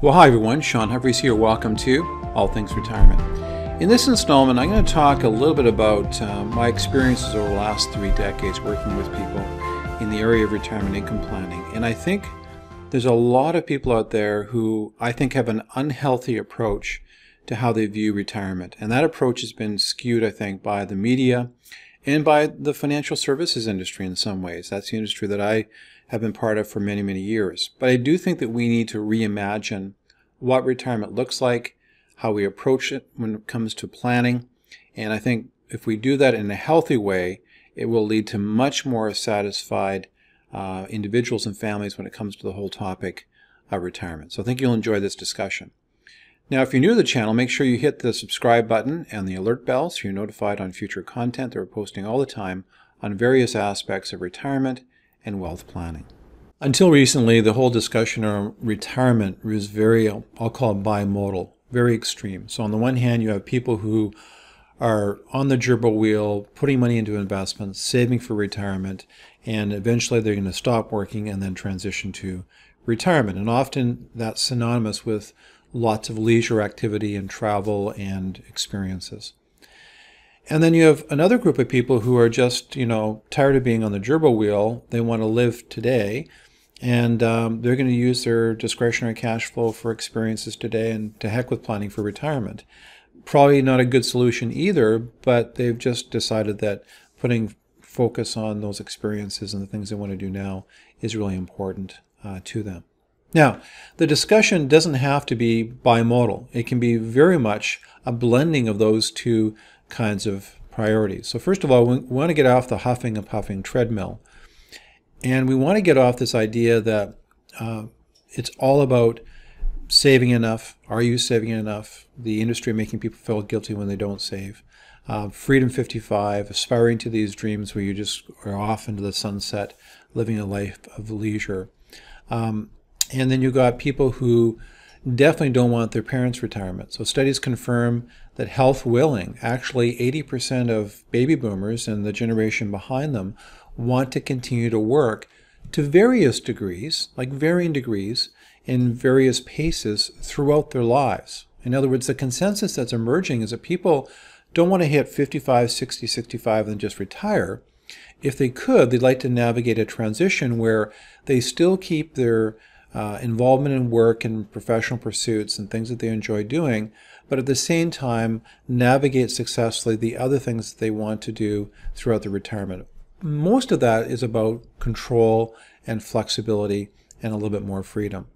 Well, hi everyone, Sean Humphreys here. Welcome to All Things Retirement. In this installment, I'm going to talk a little bit about my experiences over the last 3 decades working with people in the area of retirement income planning. And I think there's a lot of people out there who I think have an unhealthy approach to how they view retirement. And that approach has been skewed, I think, by the media and by the financial services industry in some ways. That's the industry that I have been part of for many, many years. But I do think that we need to reimagine what retirement looks like, how we approach it when it comes to planning. And I think if we do that in a healthy way, it will lead to much more satisfied individuals and families when it comes to the whole topic of retirement. So I think you'll enjoy this discussion. Now, if you're new to the channel, make sure you hit the subscribe button and the alert bell so you're notified on future content that we're posting all the time on various aspects of retirement and wealth planning. Until recently, the whole discussion on retirement was very, I'll call it bimodal, very extreme. So on the one hand, you have people who are on the gerbil wheel, putting money into investments, saving for retirement, and eventually they're going to stop working and then transition to retirement. And often that's synonymous with lots of leisure activity and travel and experiences. And then you have another group of people who are just, tired of being on the gerbil wheel. They want to live today, and they're going to use their discretionary cash flow for experiences today and to heck with planning for retirement. Probably not a good solution either, but they've just decided that putting focus on those experiences and the things they want to do now is really important to them. Now, the discussion doesn't have to be bimodal. It can be very much a blending of those two kinds of priorities. So first of all, we want to get off the huffing and puffing treadmill. And we want to get off this idea that it's all about saving enough. Are you saving enough? The industry making people feel guilty when they don't save. Freedom 55, aspiring to these dreams where you just are off into the sunset, living a life of leisure. And then you've got people who definitely don't want their parents' retirement. So studies confirm that health willing, actually 80% of baby boomers and the generation behind them want to continue to work to various degrees, like varying degrees, in various paces throughout their lives. In other words, the consensus that's emerging is that people don't want to hit 55, 60, 65 and just retire. If they could, they'd like to navigate a transition where they still keep their involvement in work and professional pursuits and things that they enjoy doing, but at the same time navigate successfully the other things that they want to do throughout their retirement. Most of that is about control and flexibility and a little bit more freedom.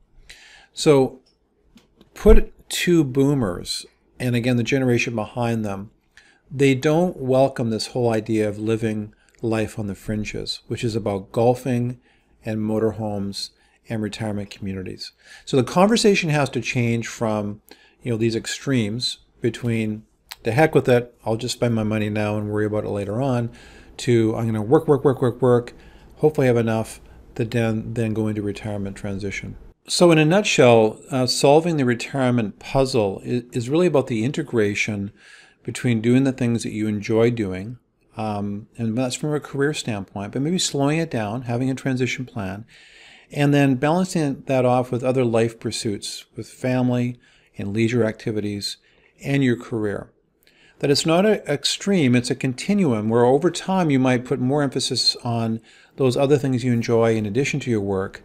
So put two boomers, and again the generation behind them, they don't welcome this whole idea of living life on the fringes, which is about golfing and motorhomes and retirement communities. So the conversation has to change from these extremes between the heck with it, I'll just spend my money now and worry about it later on, to I'm going to work, hopefully have enough to then go into retirement transition. So in a nutshell, solving the retirement puzzle is really about the integration between doing the things that you enjoy doing, and that's from a career standpoint, but maybe slowing it down, having a transition plan, and then balancing that off with other life pursuits, with family and leisure activities and your career. That it's not an extreme, it's a continuum where over time you might put more emphasis on those other things you enjoy in addition to your work,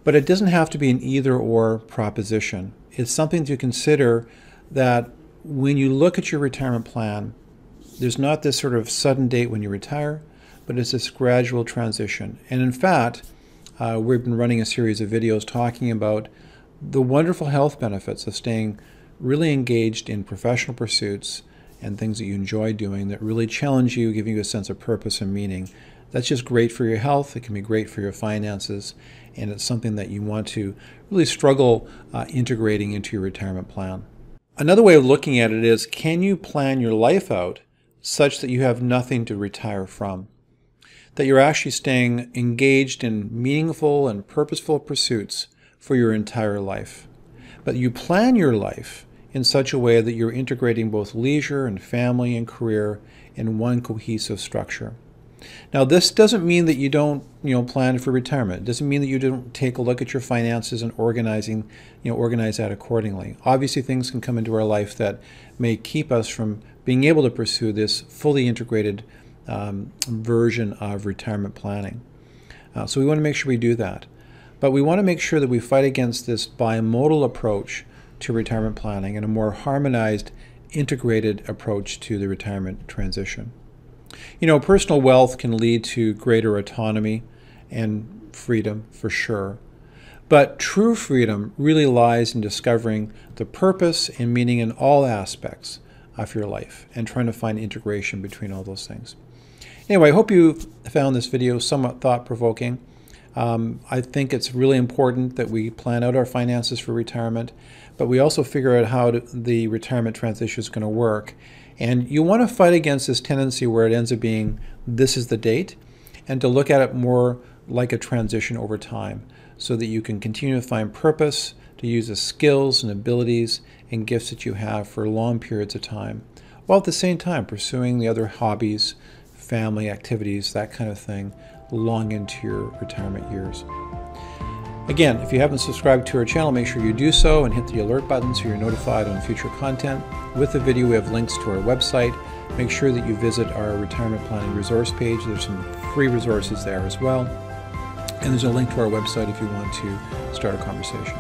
but it doesn't have to be an either-or proposition. It's something to consider that when you look at your retirement plan, there's not this sort of sudden date when you retire, but it's this gradual transition. And in fact, we've been running a series of videos talking about the wonderful health benefits of staying really engaged in professional pursuits and things that you enjoy doing that really challenge you, giving you a sense of purpose and meaning. That's just great for your health. It can be great for your finances, and it's something that you want to really struggle integrating into your retirement plan. Another way of looking at it is, can you plan your life out such that you have nothing to retire from? That you're actually staying engaged in meaningful and purposeful pursuits for your entire life. But you plan your life in such a way that you're integrating both leisure and family and career in one cohesive structure. Now, this doesn't mean that you don't, plan for retirement. It doesn't mean that you don't take a look at your finances and organize that accordingly. Obviously, things can come into our life that may keep us from being able to pursue this fully integrated version of retirement planning. So we want to make sure we do that. But we want to make sure that we fight against this bimodal approach to retirement planning and a more harmonized, integrated approach to the retirement transition. Personal wealth can lead to greater autonomy and freedom for sure. But true freedom really lies in discovering the purpose and meaning in all aspects of your life and trying to find integration between all those things. Anyway, I hope you found this video somewhat thought-provoking. I think it's really important that we plan out our finances for retirement, but we also figure out how the retirement transition is going to work. And you want to fight against this tendency where it ends up being, this is the date, and to look at it more like a transition over time so that you can continue to find purpose, to use the skills and abilities and gifts that you have for long periods of time, while at the same time pursuing the other hobbies, family activities, that kind of thing, long into your retirement years. Again, if you haven't subscribed to our channel, make sure you do so and hit the alert button so you're notified on future content. With the video, we have links to our website. Make sure that you visit our retirement planning resource page. There's some free resources there as well. And there's a link to our website if you want to start a conversation.